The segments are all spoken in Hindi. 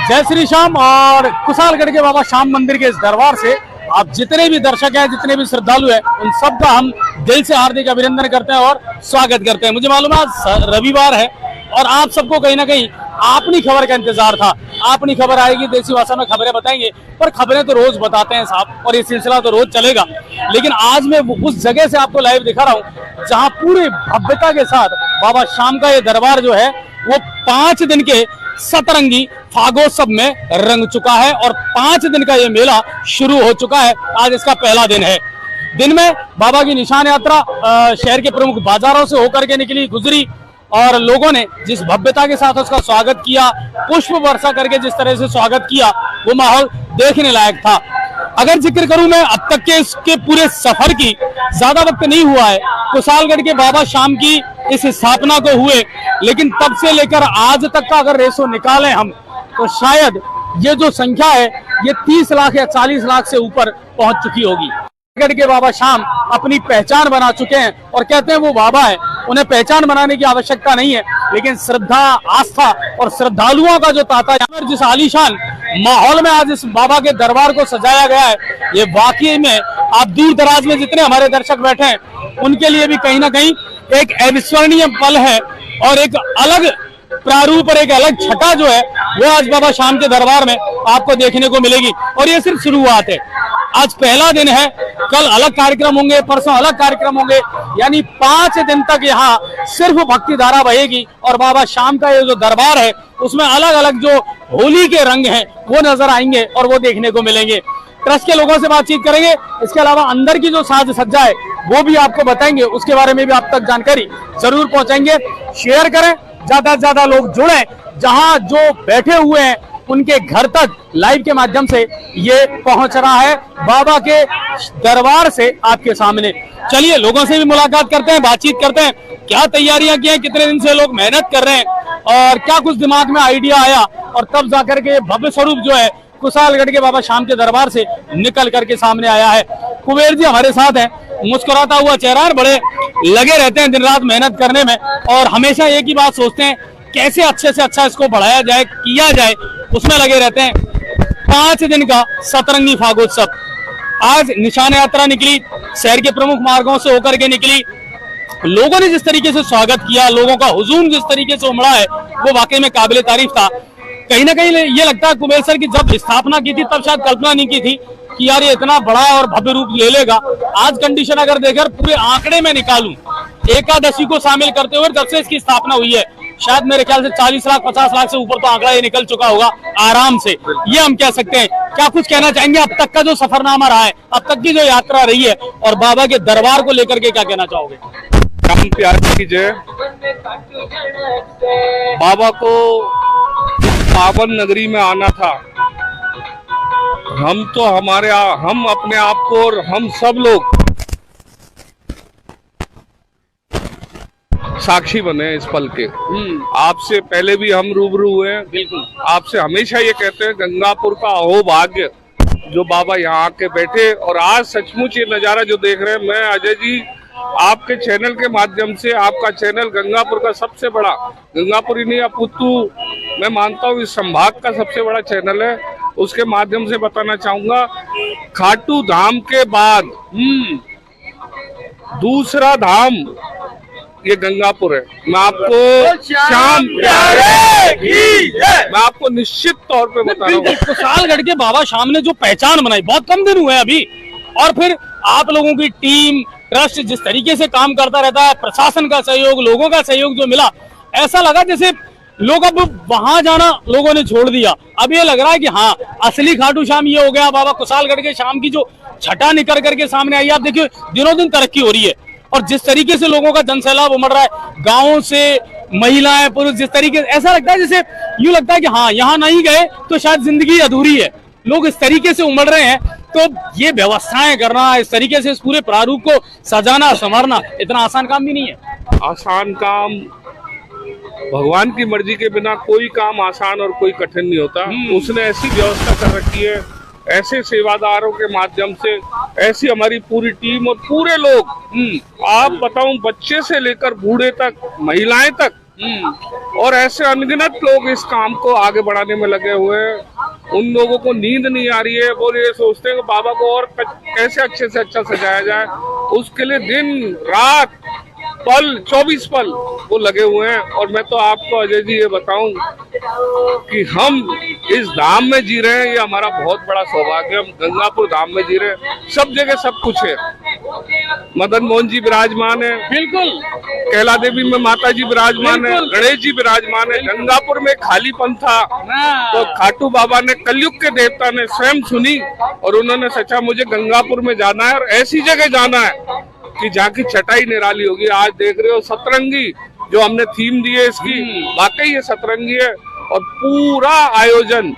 जय श्री श्याम। और कुशालगढ़ के बाबा श्याम मंदिर के इस दरबार से आप जितने भी दर्शक हैं, जितने भी श्रद्धालु हैं, उन सबका हम दिल से हार्दिक अभिनंदन करते हैं और स्वागत करते हैं। मुझे मालूम है आज रविवार है और आप सबको कहीं ना कहीं अपनी खबर का इंतजार था। अपनी खबर आएगी, देसी भाषा में खबरें बताएंगे, पर खबरें तो रोज बताते हैं साहब, और ये सिलसिला तो रोज चलेगा। लेकिन आज मैं उस जगह से आपको लाइव दिखा रहा हूँ जहाँ पूरी भव्यता के साथ बाबा श्याम का ये दरबार जो है वो 5 दिन के सतरंगी फागोत्सव में रंग चुका है और 5 दिन का ये मेला शुरू हो चुका है। आज इसका पहला दिन है। दिन में बाबा की निशान यात्रा शहर के प्रमुख बाजारों से होकर के निकली, गुजरी, और लोगों ने जिस भव्यता के साथ उसका स्वागत किया, पुष्प वर्षा करके जिस तरह से स्वागत किया, वो माहौल देखने लायक था। अगर जिक्र करूं मैं अब तक के इसके पूरे सफर की, ज्यादा वक्त नहीं हुआ है कुशालगढ़ के बाबा श्याम की इस स्थापना को हुए, लेकिन तब से लेकर आज तक का अगर रेशो निकालें हम, तो शायद ये जो संख्या है ये 30 लाख या 40 लाख से ऊपर पहुंच चुकी होगी। कुशालगढ़ के बाबा श्याम अपनी पहचान बना चुके हैं और कहते हैं वो बाबा है, उन्हें पहचान बनाने की आवश्यकता नहीं है, लेकिन श्रद्धा, आस्था और श्रद्धालुओं का जो तांता है, जिस आलीशान माहौल में आज इस बाबा के दरबार को सजाया गया है, ये वाकई में आप दूर दराज में जितने हमारे दर्शक बैठे हैं उनके लिए भी कहीं ना कहीं एक अविस्मरणीय पल है और एक अलग प्रारूप और एक अलग छटा जो है वो आज बाबा श्याम के दरबार में आपको देखने को मिलेगी। और ये सिर्फ शुरुआत है, आज पहला दिन है, कल अलग कार्यक्रम होंगे, परसों अलग कार्यक्रम होंगे, यानी 5 दिन तक यहाँ सिर्फ भक्ति धारा बहेगी और बाबा श्याम का ये जो दरबार है उसमें अलग अलग जो होली के रंग हैं वो नजर आएंगे और वो देखने को मिलेंगे। ट्रस्ट के लोगों से बातचीत करेंगे, इसके अलावा अंदर की जो साज सज्जा है वो भी आपको बताएंगे, उसके बारे में भी आप तक जानकारी जरूर पहुंचाएंगे। शेयर करें, ज्यादा से ज्यादा लोग जुड़े, जहां जो बैठे हुए हैं उनके घर तक लाइव के माध्यम से ये पहुंच रहा है बाबा के दरबार से आपके सामने। चलिए लोगों से भी मुलाकात करते हैं, बातचीत करते हैं, क्या तैयारियां की हैं, कितने दिन से लोग मेहनत कर रहे हैं और क्या कुछ दिमाग में आइडिया आया और तब जाकर के भव्य स्वरूप जो है कुशालगढ़ के बाबा श्याम के दरबार से निकल करके सामने आया है। कुबेर जी हमारे साथ हैं, मुस्कुराता हुआ चेहरा, बड़े लगे रहते हैं दिन रात मेहनत करने में और हमेशा एक ही बात सोचते हैं कैसे अच्छे से अच्छा इसको बढ़ाया जाए, किया जाए, उसमें लगे रहते हैं। 5 दिन का सतरंगी फागोत्सव, आज निशान यात्रा निकली, शहर के प्रमुख मार्गों से होकर के निकली, लोगों ने जिस तरीके से स्वागत किया, लोगों का हुजूम जिस तरीके से उमड़ा है वो वाकई में काबिले तारीफ था। कहीं ना कहीं ये लगता है कुबेर सर की जब स्थापना की थी तब शायद कल्पना नहीं की थी कि यार ये इतना बड़ा और भव्य रूप ले लेगा। आज कंडीशन अगर देखकर पूरे आंकड़े में निकालूं, एकादशी को शामिल करते हुए जब से इसकी स्थापना हुई है, शायद मेरे ख्याल से 40 लाख 50 लाख से ऊपर तो आंकड़ा ये निकल चुका होगा आराम से, ये हम कह सकते हैं। क्या कुछ कहना चाहेंगे अब तक का जो सफरनामा रहा है, अब तक की जो यात्रा रही है और बाबा के दरबार को लेकर के क्या कहना चाहोगे? राम प्यारे की जय। बाबा को पावन नगरी में आना था, हम अपने आप को और हम सब लोग साक्षी बने इस पल के। आपसे पहले भी हम रूबरू हुए हैं, बिल्कुल आपसे हमेशा ये कहते हैं गंगापुर का अहो भाग्य जो बाबा यहाँ आके बैठे, और आज सचमुच ये नजारा जो देख रहे हैं, मैं अजय जी आपके चैनल के माध्यम से, आपका चैनल गंगापुर का सबसे बड़ा, गंगापुर ही नहीं अपुतु मैं मानता हूँ इस संभाग का सबसे बड़ा चैनल है, उसके माध्यम से बताना चाहूंगा खाटू धाम के बाद दूसरा धाम ये गंगापुर है। मैं आपको श्याम प्यारे मैं आपको निश्चित तौर पे बता रहा हूँ, कुशालगढ़ के बाबा श्याम ने जो पहचान बनाई, बहुत कम दिन हुए अभी, और फिर आप लोगों की टीम, ट्रस्ट जिस तरीके से काम करता रहता है, प्रशासन का सहयोग, लोगों का सहयोग जो मिला, ऐसा लगा जैसे लोग अब वहां जाना लोगों ने छोड़ दिया। अब ये लग रहा है कि हाँ असली खाटू श्याम ये हो गया। बाबा कुशालगढ़ के श्याम की जो छटा निकल करके सामने आई, आप देखिए दिनों दिन तरक्की हो रही है और जिस तरीके से लोगों का जनसैलाब उमड़ रहा है, गाँव से महिलाएं, पुरुष, जिस तरीके से ऐसा लगता है जैसे यूं लगता है कि हाँ यहाँ नहीं गए तो शायद जिंदगी अधूरी है। लोग इस तरीके से उमड़ रहे हैं, तो ये व्यवस्थाएं करना, इस तरीके से इस पूरे प्रारूप को सजाना संवारना इतना आसान काम भी नहीं है। आसान काम, भगवान की मर्जी के बिना कोई काम आसान और कोई कठिन नहीं होता। उसने ऐसी व्यवस्था कर रखी है, ऐसे सेवादारों के माध्यम से, ऐसी हमारी पूरी टीम और पूरे लोग, आप बताऊं बच्चे से लेकर बूढ़े तक, महिलाएं तक, और ऐसे अनगिनत लोग इस काम को आगे बढ़ाने में लगे हुए हैं। उन लोगों को नींद नहीं आ रही है, वो ये सोचते हैं कि बाबा को और कैसे अच्छे से अच्छा सजाया जाए, उसके लिए दिन रात पल 24 पल वो लगे हुए हैं। और मैं तो आपको अजय जी ये बताऊं कि हम इस धाम में जी रहे हैं, ये हमारा बहुत बड़ा सौभाग्य। हम गंगापुर धाम में जी रहे हैं, सब जगह सब कुछ है। मदन मोहन जी विराजमान है, बिल्कुल। कैला देवी में माता जी विराजमान है, गणेश जी विराजमान है। गंगापुर में खालीपन था तो खाटू बाबा ने, कलयुग के देवता ने स्वयं सुनी और उन्होंने सोचा मुझे गंगापुर में जाना है और ऐसी जगह जाना है कि जहाँ की चटाई निराली होगी। आज देख रहे हो सतरंगी जो हमने थीम दी है इसकी, वाकई ये सतरंगी है। और पूरा आयोजन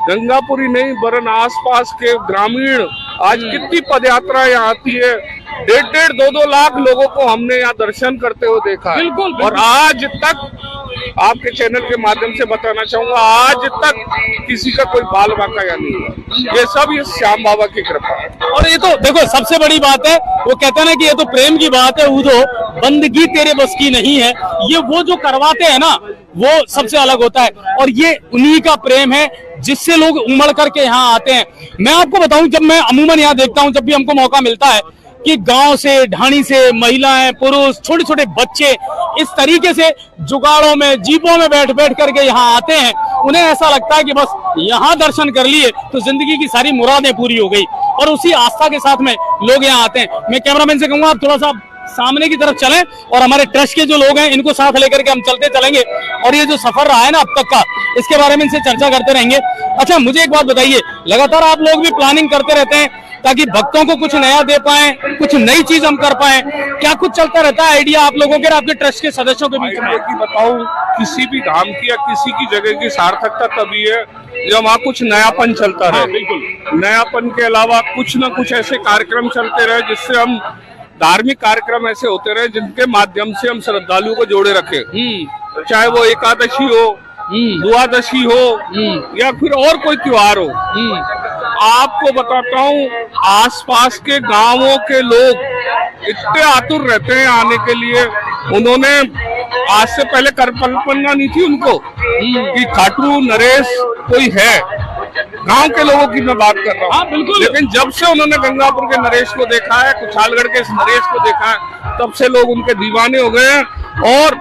गंगापुरी नहीं वरन आसपास के ग्रामीण, आज कितनी पदयात्रा यहाँ आती है, 1.5-2 लाख लोगों को हमने यहाँ दर्शन करते हुए देखा है। बिल्कुल। और आज तक आपके चैनल के माध्यम से बताना चाहूंगा, आज तक किसी का कोई बाल बांका या नहीं हुआ। ये सब ये श्याम बाबा की कृपा है। और ये तो देखो सबसे बड़ी बात है, वो कहते हैं ना कि ये तो प्रेम की बात है, उधो बंदगी तेरे बस की नहीं है। ये वो जो करवाते हैं ना, वो सबसे अलग होता है और ये उन्हीं का प्रेम है जिससे लोग उमड़ करके यहाँ आते हैं। मैं आपको बताऊं, जब मैं अमूमन यहाँ देखता हूँ, जब भी हमको मौका मिलता है कि गांव से, ढाणी से महिलाएं, पुरुष, छोटे छोटे बच्चे इस तरीके से जुगाड़ों में, जीपों में बैठ बैठ करके यहाँ आते हैं, उन्हें ऐसा लगता है कि बस यहाँ दर्शन कर लिए तो जिंदगी की सारी मुरादें पूरी हो गई। और उसी आस्था के साथ में लोग यहाँ आते हैं। मैं कैमरामैन से कहूंगा आप थोड़ा सा सामने की तरफ चलें और हमारे ट्रस्ट के जो लोग हैं इनको साथ लेकर के हम चलते चलेंगे और ये जो सफर रहा है ना अब तक का, इसके बारे में इनसे चर्चा करते रहेंगे। अच्छा, मुझे एक बात बताइए, लगातार आप लोग भी प्लानिंग करते रहते हैं ताकि भक्तों को कुछ नया दे पाए, कुछ नई चीज हम कर पाए, क्या कुछ चलता रहता है आइडिया आप लोगों के और आपके ट्रस्ट के सदस्यों के बीच में? की बताऊं, किसी भी धाम की या किसी की जगह की सार्थकता तभी है जब वहाँ कुछ नयापन चलता रहे। बिल्कुल। नयापन के अलावा कुछ न कुछ ऐसे कार्यक्रम चलते रहे जिससे हम, धार्मिक कार्यक्रम ऐसे होते रहे जिनके माध्यम से हम श्रद्धालुओं को जोड़े रखे। चाहे वो एकादशी हो, द्वादशी हो या फिर और कोई त्योहार हो। आपको बताता हूँ, आसपास के गांवों के लोग इतने आतुर रहते हैं आने के लिए। उन्होंने आज से पहले कल्पना नहीं थी उनको कि खाटू नरेश कोई है, गांव के लोगों की मैं बात कर रहा हूँ। बिल्कुल। लेकिन जब से उन्होंने गंगापुर के नरेश को देखा है, कुशालगढ़ के इस नरेश को देखा है, तब से लोग उनके दीवाने हो गए हैं। और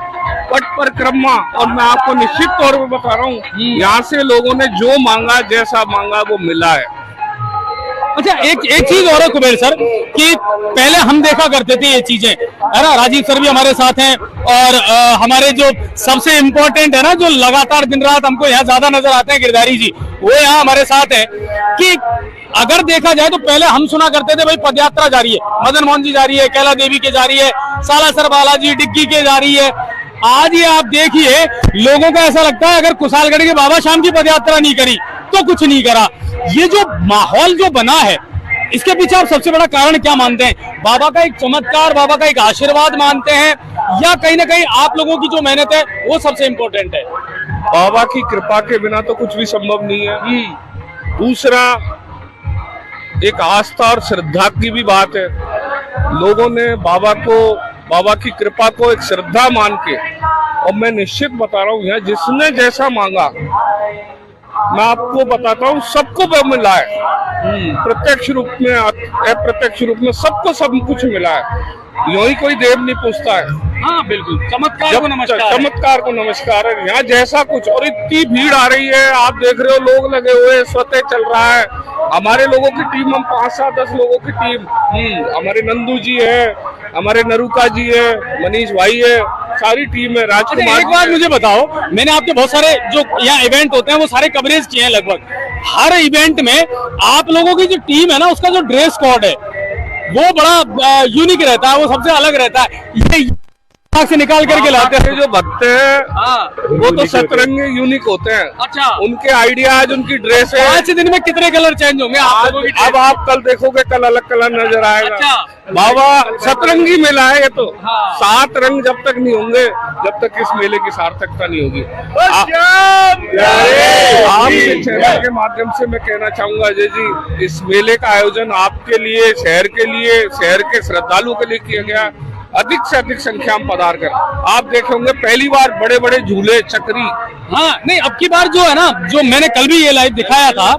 पट परिक्रमा, और मैं आपको निश्चित तौर पर बता रहा हूँ, यहाँ से लोगों ने जो मांगा, जैसा मांगा वो मिला है। अच्छा, एक चीज और है कुबेर सर कि पहले हम देखा करते थे ये चीजें, है ना, राजीव सर भी हमारे साथ हैं और हमारे जो सबसे इम्पोर्टेंट है ना, जो लगातार दिन रात हमको यहाँ ज्यादा नजर आते हैं, गिरधारी जी, वो यहाँ हमारे साथ हैं, कि अगर देखा जाए तो पहले हम सुना करते थे भाई पदयात्रा जा रही है, मदन मोहन जी जा रही है, कैला देवी के जा रही है, सालासर बालाजी डिग्गी के जा रही है। आज ये आप देखिए, लोगों को ऐसा लगता है अगर कुशालगढ़ के बाबा श्याम की पदयात्रा नहीं करी तो कुछ नहीं करा। ये जो माहौल जो बना है, इसके पीछे आप सबसे बड़ा कारण क्या मानते हैं? बाबा का एक चमत्कार, बाबा का एक आशीर्वाद मानते हैं, या कहीं ना कहीं आप लोगों की जो मेहनत है वो सबसे इम्पोर्टेंट है? बाबा की कृपा के बिना तो कुछ भी संभव नहीं है। दूसरा, एक आस्था और श्रद्धा की भी बात है। लोगों ने बाबा की कृपा को एक श्रद्धा मान के, और मैं निश्चित बता रहा हूँ, यहाँ जिसने जैसा मांगा, मैं आपको बताता हूँ, सबको मिला है। प्रत्यक्ष रूप में, अप्रत्यक्ष रूप में, सबको सब कुछ मिला है। यूं ही कोई देव नहीं पूछता है। हाँ बिल्कुल, चमत्कार को नमस्कार। चमत्कार को नमस्कार है। यहाँ जैसा कुछ, और इतनी भीड़ आ रही है, आप देख रहे हो, लोग लगे हुए, स्वतः चल रहा है। हमारे लोगों की टीम, हम 5-7-10 लोगों की टीम, हमारे नंदू जी है, हमारे नरुका जी है, मनीष भाई है, सारी टीम है, राजकुमार। एक बात मुझे बताओ, मैंने आपके बहुत सारे जो यहाँ इवेंट होते हैं वो सारे कवरेज किए हैं लगभग। हर इवेंट में आप लोगों की जो टीम है ना, उसका जो ड्रेस कोड है वो बड़ा यूनिक रहता है, वो सबसे अलग रहता है। ये से निकाल करके लाते हैं जो भक्त हैं, वो तो सतरंगी यूनिक होते हैं। अच्छा, उनके आइडियाज, उनकी ड्रेस है। 5 दिन में कितने कलर चेंज होंगे अब आप कल देखोगे, कल अलग कलर नजर आएगा। अच्छा। बाबा सतरंगी मेला है ये तो। 7 रंग जब तक नहीं होंगे, जब तक इस मेले की सार्थकता नहीं होगी। आपके चैनल के माध्यम से मैं कहना चाहूंगा अजय जी, इस मेले का आयोजन आपके लिए, शहर के लिए, शहर के श्रद्धालुओं के लिए किया गया। अधिक से अधिक संख्या में पधार कर। आप देखे होंगे पहली बार बड़े बड़े झूले, चक्री। हाँ नहीं, अब की बार जो है ना, जो मैंने कल भी ये लाइव दिखाया था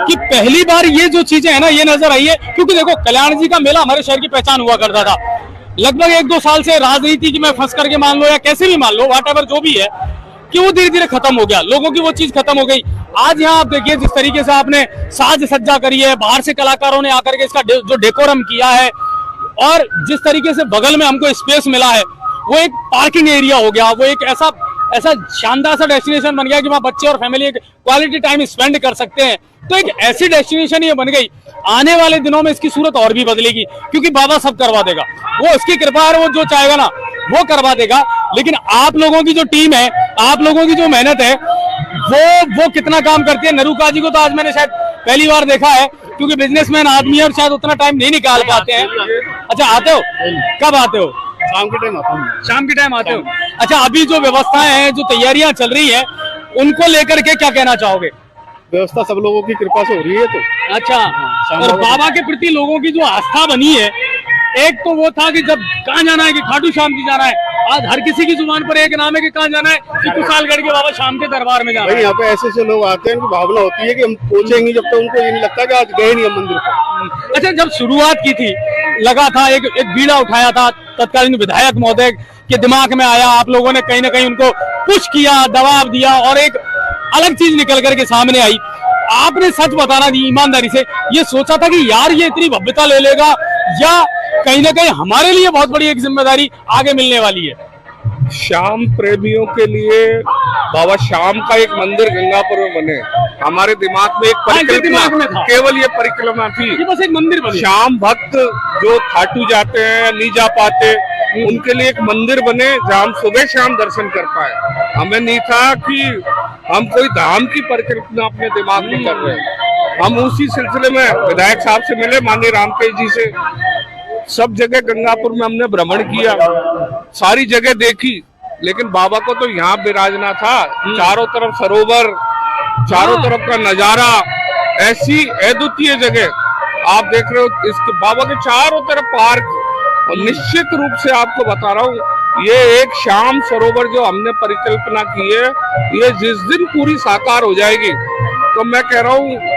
कि पहली बार ये जो चीजें है ना ये नजर आई है। क्योंकि देखो कल्याण जी का मेला हमारे शहर की पहचान हुआ करता था। लगभग 1-2 साल से राजनीति की में फंस करके मान लो या कैसे भी मान लो, व्हाटएवर जो भी है, कि वो धीरे धीरे खत्म हो गया, लोगों की वो चीज खत्म हो गई। आज यहाँ आप देखिए जिस तरीके से आपने साज सज्जा करी है, बाहर से कलाकारों ने आकर के इसका जो डेकोरम किया है, और जिस तरीके से बगल में हमको स्पेस मिला है, वो एक पार्किंग एरिया हो गया, वो एक ऐसा शानदार सा डेस्टिनेशन बन गया कि वहाँ बच्चे और फैमिली क्वालिटी टाइम स्पेंड कर सकते हैं। तो एक ऐसी डेस्टिनेशन ये बन गई। आने वाले दिनों में इसकी सूरत और भी बदलेगी, क्योंकि बाबा सब करवा देगा, वो उसकी कृपा है, वो जो चाहेगा ना वो करवा देगा। लेकिन आप लोगों की जो टीम है, आप लोगों की जो मेहनत है, वो कितना काम करती है। नरूका जी को तो आज मैंने शायद पहली बार देखा है, क्योंकि बिजनेसमैन आदमी है और शायद उतना टाइम नहीं निकाल पाते हैं। अच्छा, आते हो? कब आते हो? शाम के टाइम आता हूँ। शाम के टाइम आते हो? अच्छा, अभी जो व्यवस्थाएं हैं, जो तैयारियां चल रही है, उनको लेकर के क्या कहना चाहोगे? व्यवस्था सब लोगों की कृपा से हो रही है। तो अच्छा, और बाबा के प्रति लोगों की जो आस्था बनी है, एक तो वो था कि जब कहाँ जाना है कि खाटू श्याम जी जाना है, आज हर किसी की जुबान पर एक नाम है कि कहाँ जाना है कि कुशालगढ़ के बाबा श्याम के दरबार में जाना है। यहाँ पे ऐसे लोग आते हैं कि भावना होती है कि हम पहुंचेंगे, जब तक उनको ये नहीं लगता कि आज गए नहीं हम मंदिर पर। अच्छा, जब शुरुआत की थी, लगा था एक बीड़ा उठाया था, तत्कालीन विधायक महोदय के दिमाग में आया, आप लोगों ने कहीं ना कहीं उनको पुश किया, दबाव दिया, और एक अलग चीज निकल करके सामने आई। आपने सच बताना दी ईमानदारी से, ये सोचा था कि यार ये इतनी भव्यता ले लेगा, या कहीं ना कहीं हमारे लिए बहुत बड़ी एक जिम्मेदारी आगे मिलने वाली है? श्याम प्रेमियों के लिए बाबा श्याम का एक मंदिर गंगापुर में बने, हमारे दिमाग में एक परिकल्पना, केवल ये परिक्रमा थी कि बस एक मंदिर बने। श्याम भक्त जो खाटू जाते हैं, नहीं जा पाते, उनके लिए एक मंदिर बने जहाँ हम सुबह शाम दर्शन कर पाए। हमें नहीं था कि हम कोई धाम की परिकल्पना अपने दिमाग में कर रहे हैं। हम उसी सिलसिले में विधायक साहब से मिले, माननीय रामकेश जी से। सब जगह गंगापुर में हमने भ्रमण किया, सारी जगह देखी, लेकिन बाबा को तो यहाँ बिराजना था। चारों तरफ सरोवर, चारों तरफ का नजारा, ऐसी अद्वितीय जगह आप देख रहे हो। इसके बाबा के चारों तरफ पार्क, और निश्चित रूप से आपको बता रहा हूँ, ये एक श्याम सरोवर जो हमने परिकल्पना की है, ये जिस दिन पूरी साकार हो जाएगी, तो मैं कह रहा हूँ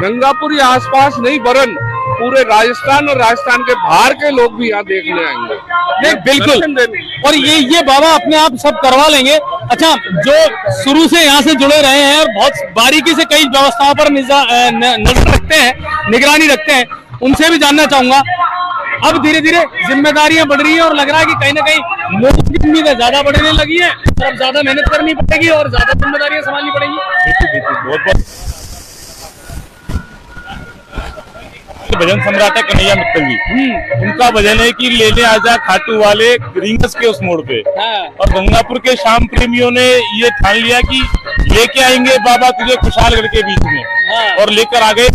गंगापुर या आसपास नहीं, वरन पूरे राजस्थान और राजस्थान के बाहर के लोग भी यहाँ देखने आएंगे। नहीं, बिल्कुल, और ये बाबा अपने आप सब करवा लेंगे। अच्छा, जो शुरू से यहाँ से जुड़े रहे हैं और बहुत बारीकी से कई व्यवस्थाओं पर नजर रखते हैं, निगरानी रखते हैं, उनसे भी जानना चाहूंगा। अब धीरे धीरे जिम्मेदारियां बढ़ रही हैं और लग रहा है कि कहीं ना कहीं लोगों की उम्मीदें ज्यादा बढ़ने लगी है, अब ज्यादा मेहनत करनी पड़ेगी और ज्यादा जिम्मेदारियां संभालनी पड़ेगी। बहुत भजन सम्राट है कन्हैया मित्तल जी, उनका भजन है कि लेने आजा खाटू वाले रिंगस के उस मोड़ पे। और गंगापुर के श्याम प्रेमियों ने ये ठान लिया कि लेके आएंगे बाबा तुझे खुशहालगढ़ के बीच में, और लेकर आ गए।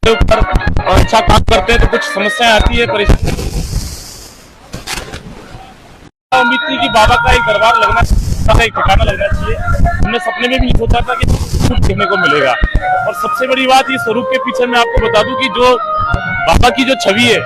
ऊपर और अच्छा काम करते हैं तो कुछ समस्याएं आती है, परेशानी। उम्मीद थी कि बाबा का एक दरबार लगना, एक ठिकाना लगना चाहिए। हमने सपने में भी नहीं सोचा था कि स्वरूप देखने को मिलेगा। और सबसे बड़ी बात, ये स्वरूप के पीछे मैं आपको बता दूं कि जो बाबा की जो छवि है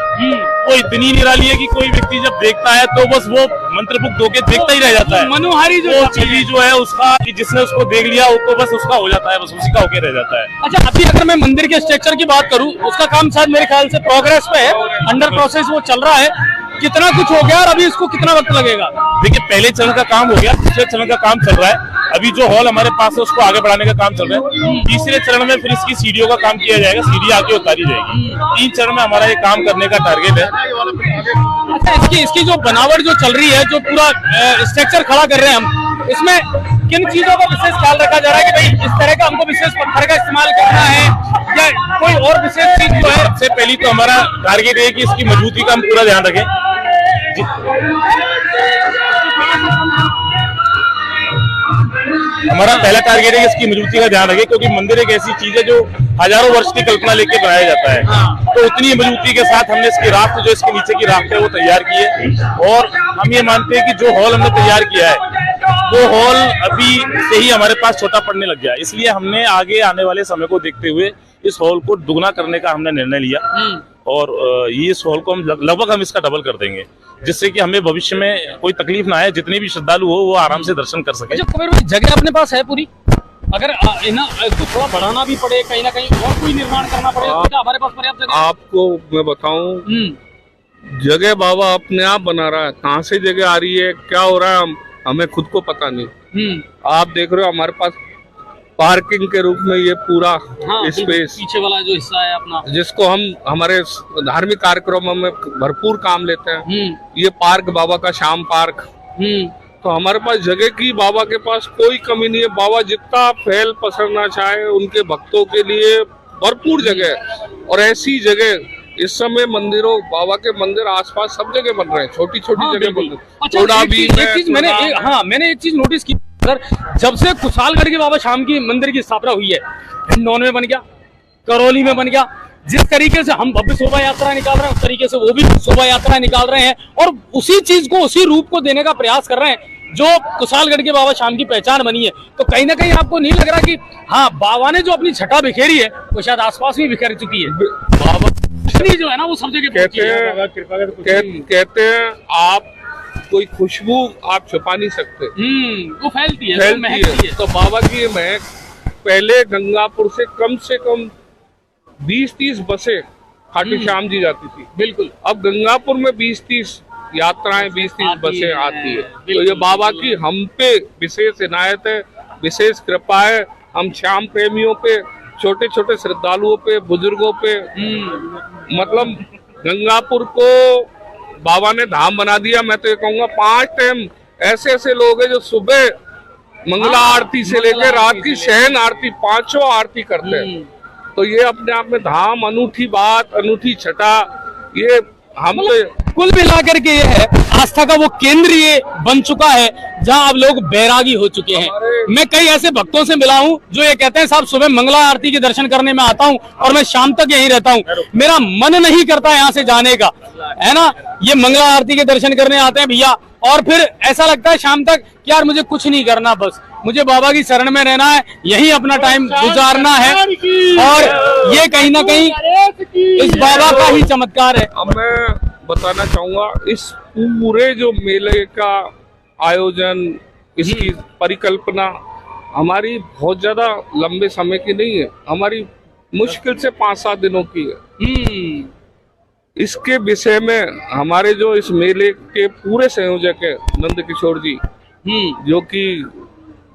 वो इतनी निराली है कि कोई व्यक्ति जब देखता है तो बस वो मंत्रमुग्ध होकर देखता ही रह जाता है। मनोहारी जो छवि जो है उसका, कि जिसने उसको देख लिया वो तो बस उसका हो जाता है, बस उसी का होके रह जाता है। अच्छा, अभी अगर मैं मंदिर के स्ट्रक्चर की बात करूं, उसका काम शायद मेरे ख्याल से प्रोग्रेस पे है, अंडर प्रोसेस वो चल रहा है। कितना कुछ हो गया और अभी इसको कितना वक्त लगेगा? देखिए, पहले चरण का काम हो गया, दूसरे चरण का काम चल रहा है। अभी जो हॉल हमारे पास है उसको आगे बढ़ाने का काम चल रहा है। तीसरे चरण में फिर इसकी सीढ़ियों का काम किया जाएगा, सीढ़ी आगे उतारी जाएगी। 3 चरण में हमारा ये काम करने का टारगेट है। अच्छा, इसकी जो बनावट जो चल रही है, जो पूरा स्ट्रक्चर खड़ा कर रहे हैं हम, इसमें किन चीजों का विशेष ख्याल रखा जा रहा है कि भाई इस तरह का हमको विशेष पत्थर का इस्तेमाल करना है, या कोई और विशेष चीज जो है? सबसे पहली तो हमारा टारगेट है कि इसकी मजबूती का हम पूरा ध्यान रखें। हमारा पहला टारगेट है कि इसकी मजबूती का ध्यान रखें, क्योंकि मंदिर एक ऐसी चीज है जो हजारों वर्ष की कल्पना लेके बनाया जाता है। तो उतनी मजबूती के साथ हमने इसकी राफ्ट, जो इसके नीचे की राफ्ट है, वो तैयार की है। और हम ये मानते हैं कि जो हॉल हमने तैयार किया है वो हॉल अभी से ही हमारे पास छोटा पड़ने लग गया, इसलिए हमने आगे आने वाले समय को देखते हुए इस हॉल को दुगना करने का हमने निर्णय लिया। और ये इस हॉल को हम लगभग हम इसका डबल कर देंगे, जिससे कि हमें भविष्य में कोई तकलीफ ना आए, जितने भी श्रद्धालु हो वो आराम से दर्शन कर सके। अच्छा कुबेर भाई, जगह अपने पास है पूरी? अगर इसको थोड़ा बढ़ाना भी पड़े, कहीं ना कहीं और कोई निर्माण करना पड़े, तो क्या हमारे पास पर्याप्त जगह? आपको मैं बताऊं, जगह बाबा अपने आप बना रहा है। कहाँ से जगह आ रही है, क्या हो रहा है, हमें खुद को पता नहीं। आप देख रहे हो हमारे पास पार्किंग के रूप में ये पूरा स्पेस, पीछे वाला जो हिस्सा है अपना, जिसको हम हमारे धार्मिक कार्यक्रमों में भरपूर काम लेते हैं, ये पार्क बाबा का श्याम पार्क। तो हमारे पास जगह की बाबा के पास कोई कमी नहीं है। बाबा जितना फैल पसरना चाहे उनके भक्तों के लिए भरपूर जगह है। और ऐसी जगह इस समय मंदिरों, बाबा के मंदिर आसपास सब जगह बन रहे हैं, छोटी छोटी जगह बन रही है। अच्छा, मैंने एक चीज नोटिस की सर, जब से कुशालगढ़ के बाबा श्याम की मंदिर की स्थापना हुई है, हिंडौन में बन गया, करौली में बन गया, जिस तरीके से हम भव्य शोभा यात्रा निकाल रहे हैं उस तरीके से वो भी शोभा यात्रा निकाल रहे हैं और उसी चीज को, उसी रूप को देने का प्रयास कर रहे हैं जो कुशालगढ़ के बाबा श्याम की पहचान बनी है। तो कहीं ना कहीं आपको नहीं लग रहा कि हाँ, बाबा ने जो अपनी छटा बिखेरी है वो शायद आसपास भी बिखेर चुकी है? बाबा जो है ना वो सब जगह कहते हैं आप कोई खुशबू आप छुपा नहीं सकते, वो फैलती है, फैलती है। तो बाबा की ये महक, पहले गंगापुर से कम 20-30 बसें खाटू श्याम जी जाती थी। बिल्कुल। अब गंगापुर में 20-30 यात्राएं, 20-30 बसें आती है। तो ये बाबा की हम पे विशेष इनायत है, विशेष कृपा है। हम श्याम प्रेमियों पे, छोटे छोटे श्रद्धालुओं पे, बुजुर्गों पे, मतलब गंगापुर को बाबा ने धाम बना दिया। मैं तो ये कहूंगा 5 टाइम ऐसे ऐसे लोग हैं जो सुबह मंगला आरती से लेकर रात की शयन आरती, 5 आरती करते हैं। तो ये अपने आप में धाम, अनूठी बात, अनूठी छटा, ये हम तो कुल मिलाकर के ये है आस्था का वो केंद्र ये बन चुका है जहां अब लोग बैरागी हो चुके हैं। मैं कई ऐसे भक्तों से मिला हूं जो ये कहते हैं साहब सुबह मंगला आरती के दर्शन करने में आता हूं और मैं शाम तक यहीं रहता हूं, मेरा मन नहीं करता यहाँ से जाने का, है ना। ये मंगला आरती के दर्शन करने आते हैं भैया और फिर ऐसा लगता है शाम तक कि यार मुझे कुछ नहीं करना, बस मुझे बाबा की शरण में रहना है, यही अपना टाइम गुजारना है। और ये कहीं ना कहीं इस बाबा का ही चमत्कार है। अब मैं बताना चाहूंगा, इस पूरे जो मेले का आयोजन, इसकी परिकल्पना हमारी बहुत ज्यादा लंबे समय की नहीं है, हमारी मुश्किल से 5-7 दिनों की है। इसके विषय में हमारे जो इस मेले के पूरे संयोजक है नंद किशोर जी, जो कि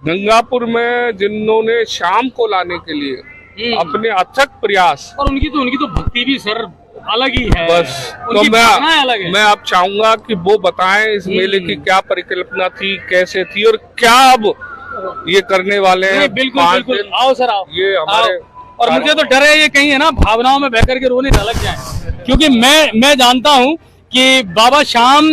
गंगापुर में जिन्होंने शाम को लाने के लिए अपने अथक प्रयास, और उनकी तो भक्ति भी सर अलग ही है। बस तो मैं अब चाहूंगा कि वो बताएं इस मेले की क्या परिकल्पना थी, कैसे थी और क्या अब ये करने वाले हैं। बिल्कुल आओ सर आओ, ये हमारे और मुझे तो डर है ये कहीं है ना भावनाओं में बहकर के रोने न लग जाए, क्योंकि मैं जानता हूं कि बाबा श्याम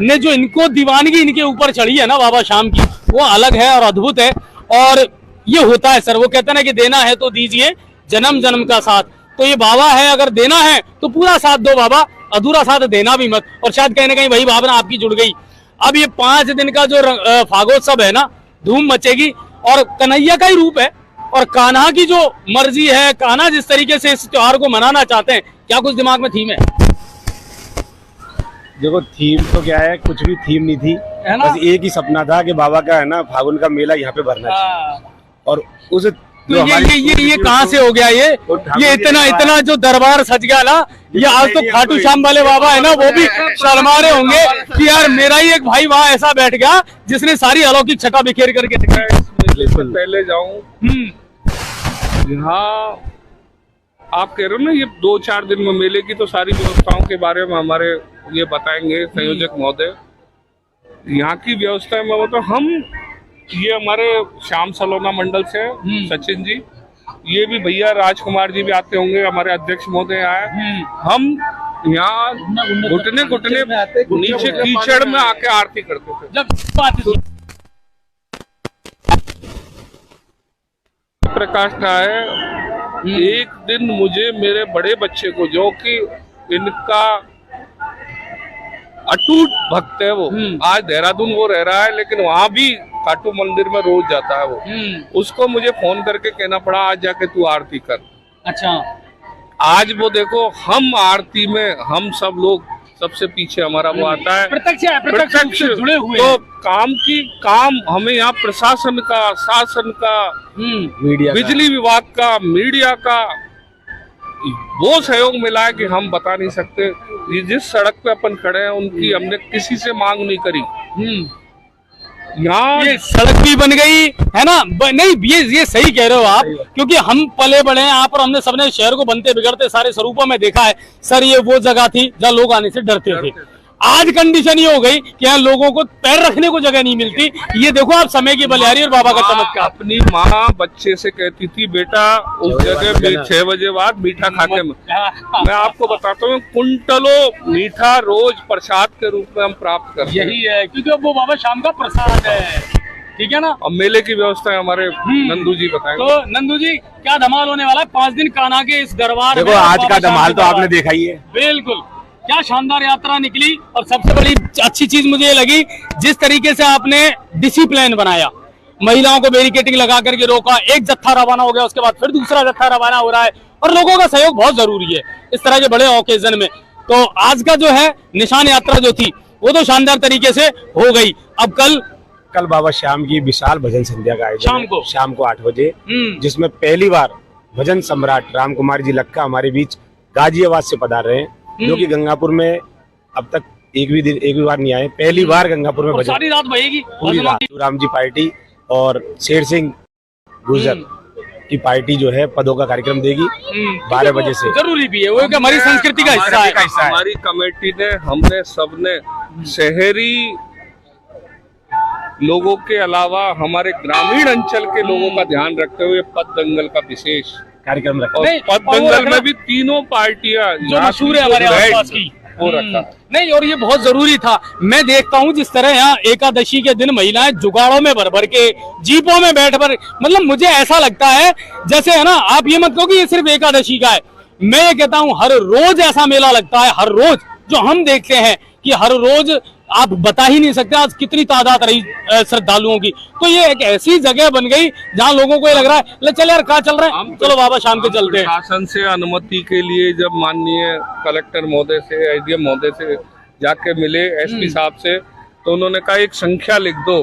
ने जो इनको दीवानगी इनके ऊपर चढ़ी है ना बाबा श्याम की, वो अलग है और अद्भुत है। और ये होता है सर, वो कहते हैं ना कि देना है तो दीजिए जन्म जन्म का साथ, तो ये बाबा है, अगर देना है तो पूरा साथ दो बाबा, अधूरा साथ देना भी मत। और शायद कहीं ना कहीं वही भावना आपकी जुड़ गई। अब ये 5 दिन का जो फागोत्सव है ना, धूम मचेगी और कन्हैया का ही रूप है और कान्हा की जो मर्जी है, कान्हा जिस तरीके से इस त्योहार को मनाना चाहते हैं, क्या कुछ दिमाग में थीम है? देखो थीम तो क्या है, कुछ भी थीम नहीं थी, बस एक ही सपना था कि बाबा का है ना फागुन का मेला यहाँ पे भरना चाहिए। और उस तो ये कहाँ से हो गया ये इतना जो दरबार सज गया ना, ये आज तो खाटू श्याम वाले बाबा है ना वो भी शर्मा रहे होंगे कि यार मेरा ही एक भाई वहाँ ऐसा बैठ गया जिसने सारी अलौकिक छटा बिखेर करके पहले जाऊं यहाँ, आप कह रहे हो ना ये 2-4 दिन में मेले की तो सारी व्यवस्थाओं के बारे में हमारे ये बताएंगे संयोजक महोदय। यहाँ की व्यवस्था में मतलब हम, ये हमारे श्याम सलोना मंडल से सचिन जी, ये भी भैया राजकुमार जी भी आते होंगे, हमारे अध्यक्ष महोदय आए। हम यहाँ घुटने नीचे कीचड़ में आके आरती करते थे। प्रकाष्ठा है। एक दिन मुझे मेरे बड़े बच्चे को, जो कि इनका अटूट भक्त है, वो आज देहरादून वो रह रहा है लेकिन वहाँ भी खाटू मंदिर में रोज जाता है वो, उसको मुझे फोन करके कहना पड़ा आज जाके तू आरती कर। अच्छा। आज वो देखो, हम आरती में हम सब लोग सबसे पीछे हमारा वो आता है, प्रत्यक्ष जुड़े हुए तो काम हमें यहाँ प्रशासन का, शासन का, मीडिया का, बिजली विभाग का, मीडिया का वो सहयोग मिला है कि हम बता नहीं सकते। ये जिस सड़क पे अपन खड़े हैं उनकी हमने किसी से मांग नहीं करी। यहाँ ये सड़क भी बन गई है ना, नहीं ये सही कह रहे हो आप, क्योंकि हम पले बड़े हैं यहाँ पर, हमने सबने शहर को बनते बिगड़ते सारे स्वरूपों में देखा है। सर ये वो जगह थी जहाँ लोग आने से डरते थे, आज कंडीशन ये हो गई कि यहाँ लोगों को पैर रखने को जगह नहीं मिलती। ये देखो आप समय की बलिहारी और बाबा का चमत्कार। अपनी माँ बच्चे से कहती थी, बेटा उस जगह में 6 बजे बाद मीठा खाके मैं आपको बताता हूँ, कुंटलों मीठा रोज प्रसाद के रूप में हम प्राप्त करते हैं। यही है, क्योंकि अब वो बाबा शाम का प्रसाद है, ठीक है ना। और मेले की व्यवस्था है हमारे नंदू जी बताएंगे। तो नंदू जी क्या धमाल होने वाला है 5 दिन कान्हा के इस दरबार देखो, आज का धमाल तो आपने देखा ही है। बिल्कुल, क्या शानदार यात्रा निकली। और सबसे बड़ी अच्छी चीज मुझे ये लगी, जिस तरीके से आपने डिसिप्लिन बनाया, महिलाओं को बैरिकेडिंग लगा करके रोका, एक जत्था रवाना हो गया, उसके बाद फिर दूसरा जत्था रवाना हो रहा है, और लोगों का सहयोग बहुत जरूरी है इस तरह के बड़े ओकेजन में। तो आज का जो है निशान यात्रा जो थी वो तो शानदार तरीके से हो गई। अब कल बाबा श्याम की विशाल भजन संध्या का आयोजन शाम को 8 बजे, जिसमें पहली बार भजन सम्राट राम कुमार जी लक्का हमारे बीच गाजियाबाद से पधार रहे हैं, जो कि गंगापुर में अब तक एक भी बार नहीं आए। पहली बार गंगापुर में भजन, सारी रात बजेगी पूरी रात। राम जी पार्टी और शेर सिंह गुर्जर की पार्टी जो है पदों का कार्यक्रम देगी 12 बजे से। जरूरी भी है, वो हमारी संस्कृति का हिस्सा है। हमारी कमेटी ने, हमने सबने शहरी लोगों के अलावा हमारे ग्रामीण अंचल के लोगों का ध्यान रखते हुए पद दंगल का विशेष कार्यक्रम रखा। और पद दंगल में भी तीनों पार्टियां जो मशहूर है हमारे आसपास की वो रखा नहीं, और ये बहुत जरूरी था। मैं देखता हूँ जिस तरह यहाँ एकादशी के दिन महिलाएं जुगाड़ों में भर के, जीपों में बैठ कर, मतलब मुझे ऐसा लगता है जैसे है ना, आप ये मत कहो कि ये सिर्फ एकादशी का है, मैं ये कहता हूँ हर रोज ऐसा मेला लगता है, हर रोज जो हम देखते हैं कि हर रोज आप बता ही नहीं सकते आज कितनी तादाद रही श्रद्धालुओं की। तो ये एक ऐसी जगह बन गई जहाँ लोगों को ये लग रहा है ले चल यार कहाँ चल रहे हैं, चलो बाबा शाम के चलते हैं। शासन से अनुमति के लिए जब माननीय कलेक्टर महोदय से, एसडीएम महोदय से जाके मिले, एसपी साहब से, तो उन्होंने कहा एक संख्या लिख दो।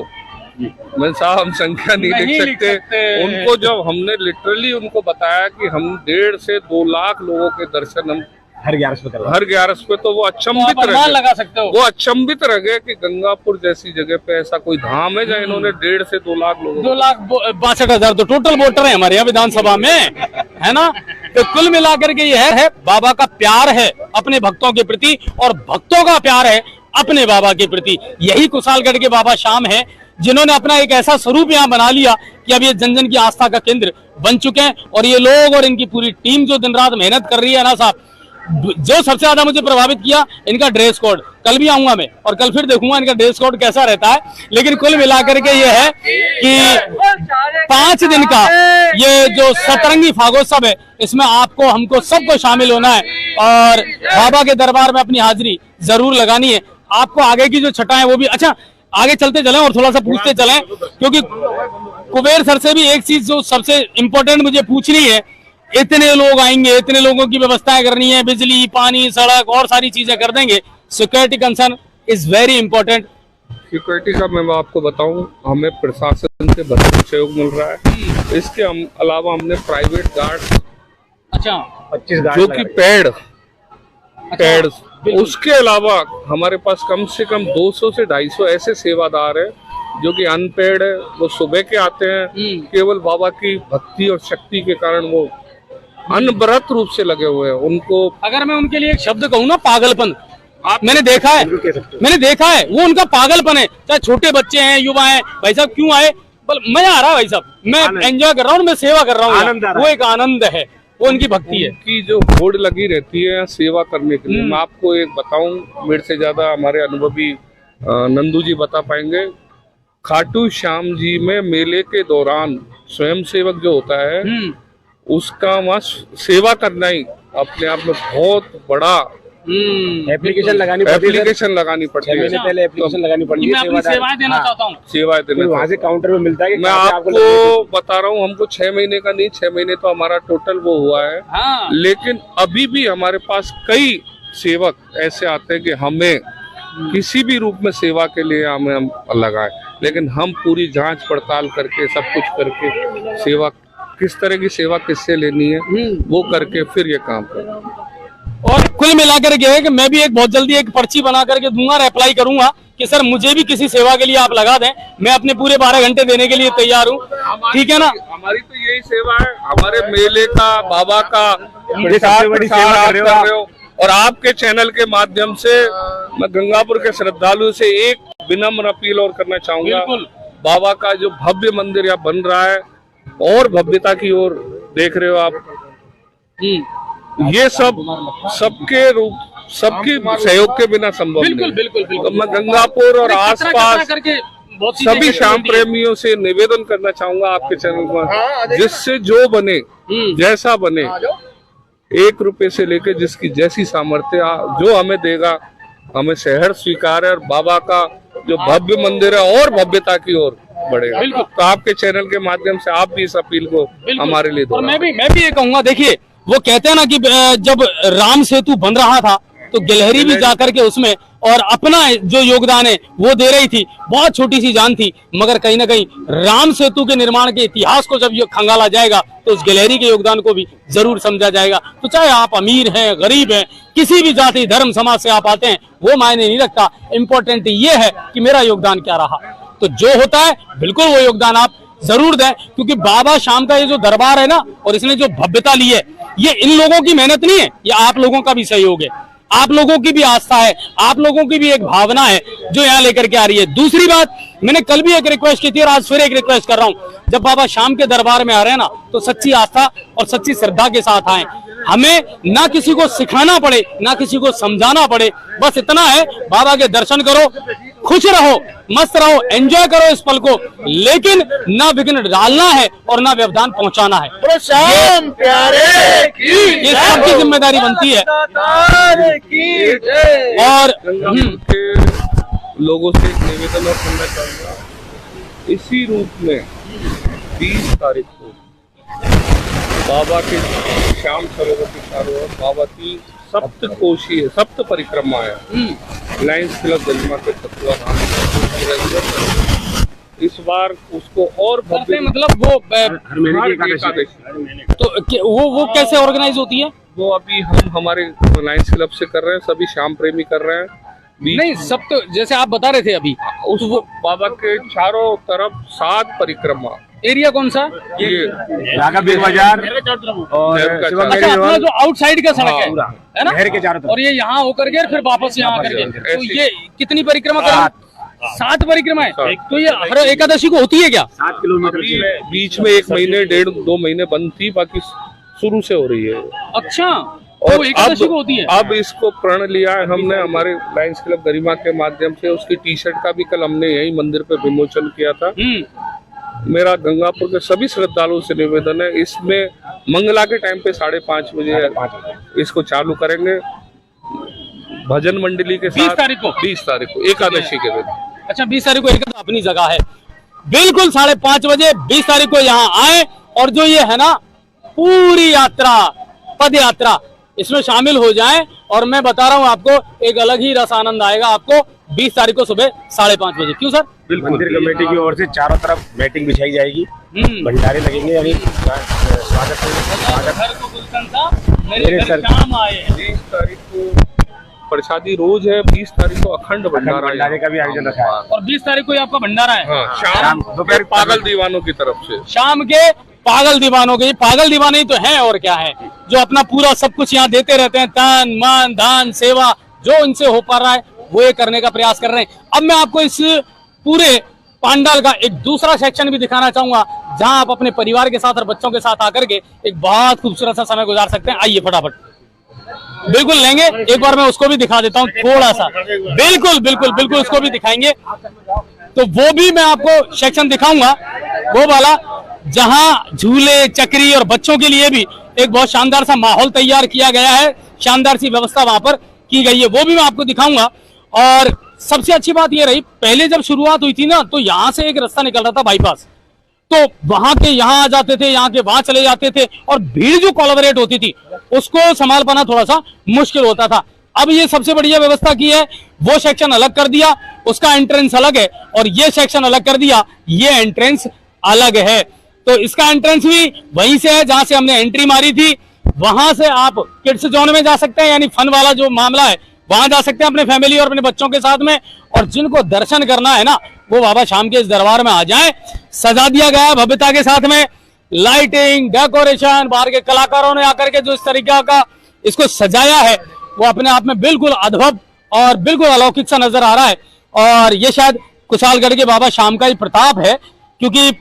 मैं साहब हम संख्या नहीं लिख सकते। उनको जब हमने लिटरली उनको बताया कि हम 1.5 से 2 लाख लोगों के दर्शन हम हर 11 पे, तो वो अचंभित रह गए। वो अचंभित रह गए कि गंगापुर जैसी जगह पे ऐसा कोई धाम है जहाँ इन्होंने 1.5 से 2 लाख लोगों 2,62,000 तो टोटल वोटर है हमारे यहाँ विधानसभा में, है ना। तो कुल मिलाकर के ये है बाबा का प्यार है अपने भक्तों के प्रति, और भक्तों का प्यार है अपने बाबा के प्रति। यही कुशालगढ़ के बाबा श्याम है जिन्होंने अपना एक ऐसा स्वरूप यहाँ बना लिया कि अब ये जन जन की आस्था का केंद्र बन चुके हैं। और ये लोग और इनकी पूरी टीम जो दिन रात मेहनत कर रही है ना साहब, जो सबसे ज्यादा मुझे प्रभावित किया इनका ड्रेस कोड। कल भी आऊंगा मैं और कल फिर देखूंगा इनका ड्रेस कोड कैसा रहता है। लेकिन कुल मिलाकर के ये है कि 5 दिन का ये जो सतरंगी फागोत्सव है, इसमें आपको हमको सबको शामिल होना है और बाबा के दरबार में अपनी हाजिरी जरूर लगानी है। आपको आगे की जो छटा है वो भी, अच्छा आगे चलते चलें और थोड़ा सा पूछते चलें, क्योंकि कुबेर सर से भी एक चीज जो सबसे इम्पोर्टेंट मुझे पूछनी है, इतने लोग आएंगे, इतने लोगों की व्यवस्थाएं करनी है, बिजली, पानी, सड़क और सारी चीजें कर देंगे, security concern is very important. Security का मैं आपको बताऊं, हमें प्रशासन से भरपूर सहयोग मिल रहा है। इसके अलावा हमने प्राइवेट गार्ड, अच्छा 25 गार्ड जो कि पेड़, उसके अलावा हमारे पास कम से कम 200 से 250 ऐसे सेवादार है जो कि अनपेड है। वो सुबह के आते हैं, केवल बाबा की भक्ति और शक्ति के कारण वो अनवरत रूप से लगे हुए हैं। उनको अगर मैं उनके लिए एक शब्द कहूँ ना, पागलपन, मैंने देखा है वो उनका पागलपन है। चाहे छोटे बच्चे हैं, युवा हैं, भाई साहब क्यों आए, मजा आ रहा है भाई साहब, मैं एंजॉय कर रहा हूँ, मैं सेवा कर रहा हूँ, वो एक आनंद है, वो उनकी भक्ति है। उनकी जो होड़ लगी रहती है सेवा करने के लिए। मैं आपको एक बताऊं, मेरे से ज्यादा हमारे अनुभवी नंदू जी बता पाएंगे। खाटू श्याम जी में मेले के दौरान स्वयं सेवक जो होता है, उसका वहाँ सेवा करना ही अपने आप में बहुत बड़ा एप्लीकेशन लगानी पड़ती है, एप्लीकेशन लगानी पड़ती 6 है। महीने पहले एप्लीकेशन लगानी पड़ती मैं है। अपनी सेवाएं देना चाहता हूँ। सेवाएं देने वहाँ से काउंटर में मिलता है कि मैं कहाँ पे आपको बता रहा हूँ, हमको 6 महीने का नहीं, 6 महीने तो हमारा टोटल वो हुआ है। हाँ। लेकिन अभी भी हमारे पास कई सेवक ऐसे आते हैं कि हमें किसी भी रूप में सेवा के लिए हमें हम लगाए, लेकिन हम पूरी जांच पड़ताल करके सब कुछ करके सेवा किस तरह की सेवा किससे लेनी है वो करके फिर ये काम करें। और कुल मिलाकर के कि मैं भी एक बहुत जल्दी एक पर्ची बना करके दूंगा और अप्लाई करूंगा कि सर मुझे भी किसी सेवा के लिए आप लगा दें, मैं अपने पूरे 12 घंटे देने के लिए तैयार हूँ। ठीक है ना? हमारी तो यही सेवा है, हमारे मेले का, बाबा का सबसे बड़ी सेवा आप कर कर रहे हो। और आपके चैनल के माध्यम से मैं गंगापुर के श्रद्धालु से एक विनम्र अपील और करना चाहूंगा। बिल्कुल। बाबा का जो भव्य मंदिर यहाँ बन रहा है और भव्यता की ओर देख रहे हो आप, ये सब सबके रूप सबके सहयोग के बिना संभव बिल्कुल नहीं। बिल्कुल बिल्कुल। तो मैं गंगापुर और आसपास करके बहुत चीजें सभी इकट्ठी श्याम होती हैं। प्रेमियों से निवेदन करना चाहूंगा आपके चैनल पर, जिससे जो बने जैसा बने, 1 रुपए से लेकर जिसकी जैसी सामर्थ्य जो हमें देगा, हमें शहर स्वीकार है और बाबा का जो भव्य मंदिर है और भव्यता की ओर बढ़ेगा। बिल्कुल। तो आपके चैनल के माध्यम से आप भी इस अपील को हमारे लिए और दोहराएं। मैं भी ये कहूंगा, देखिए वो कहते हैं ना कि जब राम सेतु बन रहा था तो गिलहरी भी जाकर के उसमें और अपना जो योगदान है वो दे रही थी। बहुत छोटी सी जान थी, मगर कहीं ना कहीं राम सेतु के निर्माण के इतिहास को जब ये खंगाला जाएगा तो उस गिलहरी के योगदान को भी जरूर समझा जाएगा। तो चाहे आप अमीर हैं, गरीब हैं, किसी भी जाति धर्म समाज से आप आते हैं, वो मायने नहीं रखता। इम्पोर्टेंट ये है कि मेरा योगदान क्या रहा। तो जो होता है बिल्कुल वो योगदान आप जरूर दें, क्योंकि बाबा श्याम का ये जो दरबार है ना और इसने जो भव्यता ली है, ये इन लोगों की मेहनत नहीं है, ये आप लोगों का भी सहयोग है, आप लोगों की भी आस्था है, आप लोगों की भी एक भावना है जो यहाँ लेकर के आ रही है। दूसरी बात, मैंने कल भी एक रिक्वेस्ट की थी और आज फिर एक रिक्वेस्ट कर रहा हूँ, जब बाबा श्याम के दरबार में आ रहे हैं ना तो सच्ची आस्था और सच्ची श्रद्धा के साथ आए। हमें ना किसी को सिखाना पड़े, ना किसी को समझाना पड़े, बस इतना है बाबा के दर्शन करो, खुश रहो, मस्त रहो, एंजॉय करो इस पल को, लेकिन ना विघ्न डालना है और ना व्यवधान पहुंचाना है। श्याम प्यारे की ये सबकी जिम्मेदारी बनती है। और गंगापुर के लोगों से एक निवेदन और करना चाहूंगा, इसी रूप में 20 तारीख को बाबा के श्याम सरोवर के चारों ओर बाबा की सप्तकोशीय सप्त परिक्रमा है, लायंस क्लब गरिमा के तत्वाधान। इस बार उसको और भव्य, मतलब वो हर महीने की एकादशी। तो वो कैसे ऑर्गेनाइज होती है? वो अभी हम हमारे लायंस क्लब से कर रहे हैं, सभी श्याम प्रेमी कर रहे हैं। नहीं, सब तो जैसे आप बता रहे थे अभी, उस वो बाबा के चारों तरफ 7 परिक्रमा। एरिया कौन सा? ये राघव बिग बाजार और नहर का शिवम चारों- मेरी अच्छा, अपना हॉल, जो आउटसाइड का सड़क है, पूरा है ना? नहर के चारों तरफ। और ये यहाँ होकर के फिर वापस यहाँ आकर के, तो ऐसे। ये कितनी परिक्रमा कर? 7 परिक्रमा है। 7। तो ये हर एकादशी को होती है क्या? 7 किलोमीटर अभी की। बीच में 1 महीने 1.5-2 महीने बंद थी, बाकी शुरू से हो रही है। अच्छा, और तो एकादशी को होती है। अब इसको प्रण लिया है हमने हमारे लायंस क्लब गरिमा के माध्यम से। उसकी टी-शर्ट का भी कल हमने यही मंदिर पे विमोचन किया था। मेरा गंगापुर के सभी श्रद्धालुओं से निवेदन है, इसमें मंगला के टाइम पे 5:30 बजे इसको चालू करेंगे भजन मंडली के साथ। 20 तारीख को? 20 तारीख को एकादशी के दिन। अच्छा, 20 तारीख को एक तो अपनी जगह है, बिल्कुल 5:30 बजे 20 तारीख को यहाँ आए और जो ये है ना पूरी यात्रा, पद यात्रा, इसमें शामिल हो जाएं। और मैं बता रहा हूँ आपको एक अलग ही रस आनंद आएगा आपको 20 तारीख को सुबह 5:30 बजे। क्यों सर? मंदिर कमेटी की ओर से चारों तरफ बैटिंग बिछाई जाएगी, भंडारे लगेंगे, यानी स्वागत घर को गुलशन सा मेरे मेरे घर सर- शाम आए। 20 तारीख को प्रसादी रोज है, 20 तारीख को अखंड भंडारा है। भंडारे का भी आयोजन रखा है। और 20 तारीख को ये आपका भंडारा है। हाँ, शाम शाम दोपहर पागल दीवानों की तरफ से। शाम के पागल दीवानों के, ये पागल दीवाने ही तो हैं और क्या है, जो अपना पूरा सब कुछ यहाँ देते रहते हैं, तन मन धन सेवा, जो इनसे हो पा रहा है वो ये करने का प्रयास कर रहे हैं। अब मैं आपको इस पूरे पांडाल का एक दूसरा सेक्शन भी दिखाना चाहूंगा, जहां आप अपने परिवार के साथ और बच्चों के साथ आकर के एक बहुत खूबसूरत सा समय गुजार सकते हैं। आइए फटाफट, बिल्कुल लेंगे, एक बार मैं उसको भी दिखा देता हूँ थोड़ा सा। बिल्कुल बिल्कुल बिल्कुल उसको भी दिखाएंगे। तो वो भी मैं आपको सेक्शन दिखाऊंगा, वो वाला जहां झूले चक्री और बच्चों के लिए भी एक बहुत शानदार सा माहौल तैयार किया गया है, शानदार सी व्यवस्था वहां पर की गई है, वो भी मैं आपको दिखाऊंगा। और सबसे अच्छी बात ये रही, पहले जब शुरुआत हुई थी ना, तो यहाँ से एक रास्ता निकल रहा था बाईपास, तो वहां के यहाँ आ जाते थे, यहाँ के वहां चले जाते थे, और भीड़ जो कोलैबोरेट होती थी उसको संभाल पाना थोड़ा सा मुश्किल होता था। अब ये सबसे बढ़िया व्यवस्था की है, वो सेक्शन अलग कर दिया, उसका एंट्रेंस अलग है, और ये सेक्शन अलग कर दिया, ये एंट्रेंस अलग है। तो इसका एंट्रेंस भी वहीं से है जहां से हमने एंट्री मारी थी। वहां से आप किड्स जोन में जा सकते हैं, यानी फन वाला जो मामला है वहां जा सकते हैं अपने फैमिली और अपने बच्चों के साथ में। और जिनको दर्शन करना है ना, वो बाबा शाम के इस दरबार में आ जाएं। सजा दिया गया है भव्यता के साथ में, लाइटिंग, डेकोरेशन, बाहर के कलाकारों ने आकर के जो इस तरीका का इसको सजाया है, वो अपने आप में बिल्कुल अद्भुत और बिल्कुल अलौकिक सा नजर आ रहा है। और ये शायद कुशालगढ़ के बाबा शाम का ही प्रताप है, क्योंकि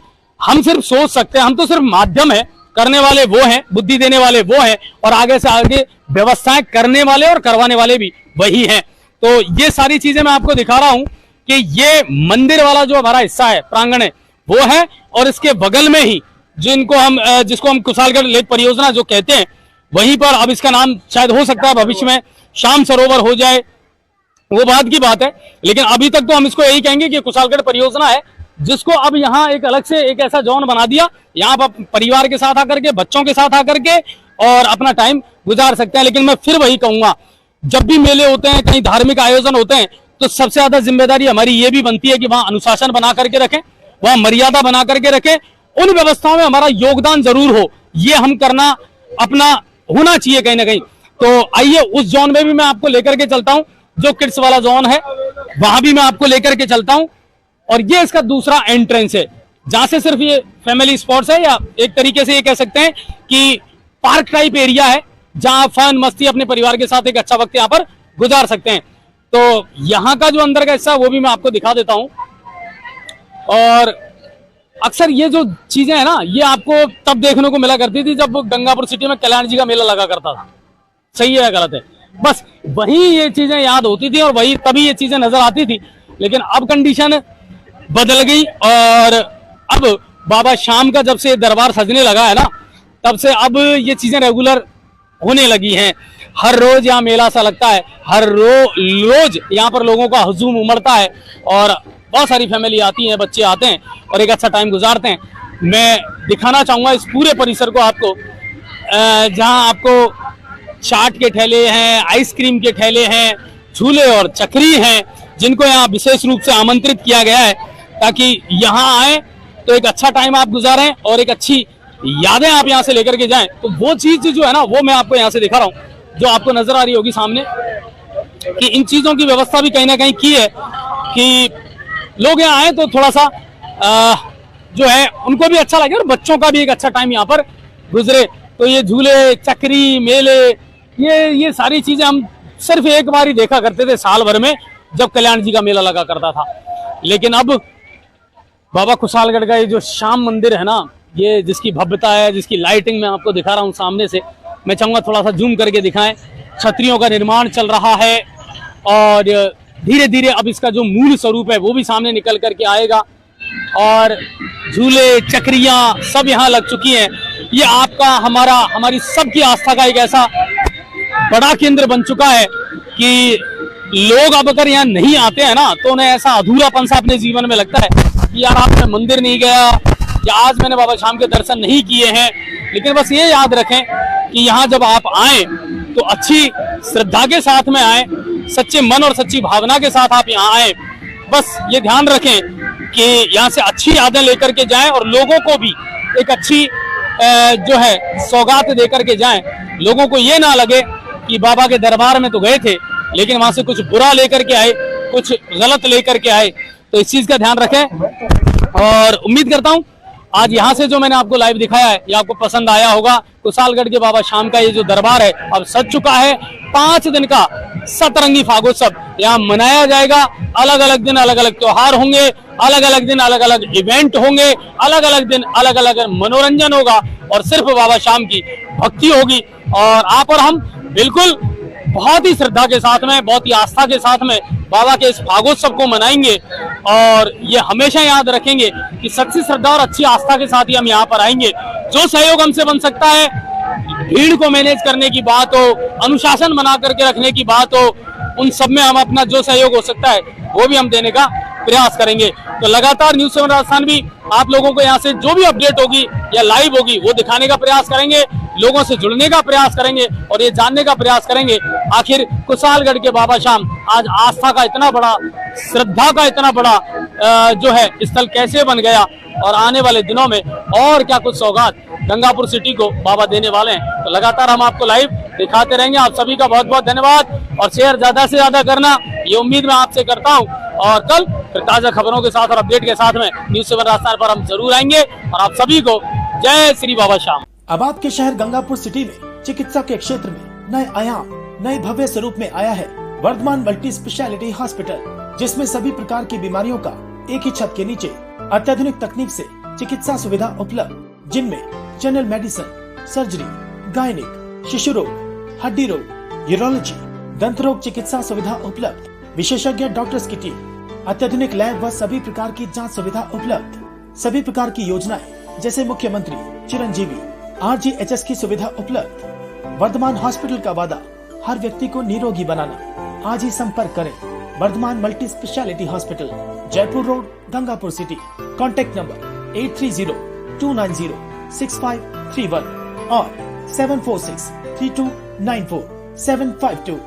हम सिर्फ सोच सकते हैं, हम तो सिर्फ माध्यम है, करने वाले वो हैं, बुद्धि देने वाले वो हैं, और आगे से आगे व्यवस्थाएं करने वाले और करवाने वाले भी वही हैं। तो ये सारी चीजें मैं आपको दिखा रहा हूं कि ये मंदिर वाला जो हमारा हिस्सा है, प्रांगण है, वो है, और इसके बगल में ही जिसको हम कुशालगढ़ लेक परियोजना जो कहते हैं, वहीं पर अब इसका नाम शायद हो सकता है भविष्य में शाम सरोवर हो जाए, वो बात की बात है। लेकिन अभी तक तो हम इसको यही कहेंगे कि कुशालगढ़ परियोजना है, जिसको अब यहाँ एक अलग से एक ऐसा जोन बना दिया, यहाँ पर परिवार के साथ आकर के, बच्चों के साथ आकर के और अपना टाइम गुजार सकते हैं। लेकिन मैं फिर वही कहूंगा, जब भी मेले होते हैं, कहीं धार्मिक आयोजन होते हैं, तो सबसे ज्यादा जिम्मेदारी हमारी ये भी बनती है कि वहां अनुशासन बना करके रखें, वहां मर्यादा बना करके रखें, उन व्यवस्थाओं में हमारा योगदान जरूर हो, ये हम करना अपना होना चाहिए कहीं ना कहीं। तो आइए उस जोन में भी मैं आपको लेकर के चलता हूं, जो किड्स वाला जोन है, वहां भी मैं आपको लेकर के चलता हूं। और ये इसका दूसरा एंट्रेंस है, जहां से सिर्फ ये फैमिली स्पॉट्स है, या एक तरीके से ये कह सकते हैं कि पार्क टाइप एरिया है, जहां फन मस्ती अपने परिवार के साथ एक अच्छा वक्त यहाँ पर गुजार सकते हैं। तो यहाँ का जो अंदर का हिस्सा, वो भी मैं आपको दिखा देता हूं। और अक्सर ये जो चीजें है ना, ये आपको तब देखने को मिला करती थी जब गंगापुर सिटी में कल्याण जी का मेला लगा करता था। सही है या गलत है? बस वही ये चीजें याद होती थी और वही तभी ये चीजें नजर आती थी। लेकिन अब कंडीशन बदल गई, और अब बाबा शाम का जब से दरबार सजने लगा है ना, तब से अब ये चीजें रेगुलर होने लगी हैं। हर रोज यहाँ मेला सा लगता है, हर रोज यहाँ पर लोगों का हुजूम उमड़ता है, और बहुत सारी फैमिली आती है, बच्चे आते हैं और एक अच्छा टाइम गुजारते हैं। मैं दिखाना चाहूंगा इस पूरे परिसर को आपको, जहां आपको चाट के ठेले हैं, आइसक्रीम के ठेले हैं, झूले और चक्री हैं, जिनको यहाँ विशेष रूप से आमंत्रित किया गया है ताकि यहाँ आए तो एक अच्छा टाइम आप गुजारें और एक अच्छी यादें आप यहाँ से लेकर के जाएं। तो वो चीज जो है ना, वो मैं आपको यहाँ से दिखा रहा हूँ, जो आपको नजर आ रही होगी सामने, कि इन चीजों की व्यवस्था भी कहीं ना कहीं की है कि लोग यहाँ आए तो थोड़ा सा जो है उनको भी अच्छा लगे और बच्चों का भी एक अच्छा टाइम यहाँ पर गुजरे। तो ये झूले, चक्री, मेले, ये सारी चीजें हम सिर्फ एक बार ही देखा करते थे साल भर में, जब कल्याण जी का मेला लगा करता था। लेकिन अब बाबा कुशालगढ़ का ये जो श्याम मंदिर है ना, ये जिसकी भव्यता है, जिसकी लाइटिंग मैं आपको दिखा रहा हूँ सामने से, मैं चाहूंगा थोड़ा सा जूम करके दिखाएं। छतरियों का निर्माण चल रहा है और धीरे धीरे अब इसका जो मूल स्वरूप है वो भी सामने निकल करके आएगा, और झूले, चक्रियां सब यहाँ लग चुकी हैं। ये आपका, हमारी सबकी आस्था का एक ऐसा बड़ा केंद्र बन चुका है कि लोग अब अगर यहाँ नहीं आते हैं ना, तो उन्हें ऐसा अधूरापन सा अपने जीवन में लगता है कि यार आज मैं मंदिर नहीं गया, या आज मैंने बाबा शाम के दर्शन नहीं किए हैं। लेकिन बस ये याद रखें कि यहाँ जब आप आए तो अच्छी श्रद्धा के साथ में आए, सच्चे मन और सच्ची भावना के साथ आप यहाँ आए। बस ये ध्यान रखें कि यहाँ से अच्छी यादें लेकर के जाएं और लोगों को भी एक अच्छी जो है सौगात दे करके जाएं। लोगों को ये ना लगे कि बाबा के दरबार में तो गए थे लेकिन वहां से कुछ बुरा लेकर के आए, कुछ गलत लेकर के आए। तो इस चीज का ध्यान रखें और उम्मीद करता हूं आज यहाँ से जो मैंने आपको लाइव दिखाया है ये आपको पसंद आया होगा। कुशालगढ़ के बाबा शाम का ये जो दरबार है अब सज चुका है। 5 दिन का सतरंगी फागोत्सव यहाँ मनाया जाएगा। अलग अलग दिन अलग अलग त्योहार होंगे, अलग अलग दिन अलग अलग इवेंट होंगे, अलग अलग दिन अलग अलग मनोरंजन होगा और सिर्फ बाबा शाम की भक्ति होगी। और आप और हम बिल्कुल बहुत ही श्रद्धा के साथ में, बहुत ही आस्था के साथ में बाबा के इस फागोत्सव को मनाएंगे। और ये हमेशा याद रखेंगे कि सच्ची श्रद्धा और अच्छी आस्था के साथ ही हम यहाँ पर आएंगे। जो सहयोग हमसे बन सकता है भीड़ को मैनेज करने की बात हो, अनुशासन बना करके रखने की बात हो, उन सब में हम अपना जो सहयोग हो सकता है वो भी हम देने का प्रयास करेंगे। तो लगातार न्यूज़ 7 राजस्थान भी आप लोगों को यहाँ से जो भी अपडेट होगी या लाइव होगी वो दिखाने का प्रयास करेंगे, लोगों से जुड़ने का प्रयास करेंगे और ये जानने का प्रयास करेंगे आखिर कुशालगढ़ के बाबा श्याम आज आस्था का इतना बड़ा, श्रद्धा का इतना बड़ा जो है स्थल कैसे बन गया और आने वाले दिनों में और क्या कुछ सौगात गंगापुर सिटी को बाबा देने वाले हैं। तो लगातार हम आपको लाइव दिखाते रहेंगे। आप सभी का बहुत बहुत धन्यवाद और शेयर ज्यादा से ज्यादा करना, ये उम्मीद मैं आपसे करता हूं। और कल फिर ताजा खबरों के साथ और अपडेट के साथ में न्यूज़ 7 राजस्थान पर हम जरूर आएंगे और आप सभी को जय श्री बाबा श्याम। अब आपके शहर गंगापुर सिटी में चिकित्सा के क्षेत्र में नए आयाम, नए भव्य स्वरूप में आया है वर्धमान मल्टी स्पेशलिटी हॉस्पिटल, जिसमें सभी प्रकार की बीमारियों का एक ही छत के नीचे अत्याधुनिक तकनीक से चिकित्सा सुविधा उपलब्ध, जिनमें जनरल मेडिसिन, सर्जरी, गायनिक, शिशु रोग, हड्डी रोग, यूरोलॉजी, दंत रोग चिकित्सा सुविधा उपलब्ध, विशेषज्ञ डॉक्टर्स की टीम, अत्याधुनिक लैब व सभी प्रकार की जांच सुविधा उपलब्ध, सभी प्रकार की योजनाएं जैसे मुख्यमंत्री चिरंजीवी RGHS की सुविधा उपलब्ध। वर्धमान हॉस्पिटल का वादा हर व्यक्ति को निरोगी बनाना। आज ही संपर्क करें Vardhaman multi speciality hospital, Jaipur road, Gangapur city. Contact number 8302906531 और 7463294752।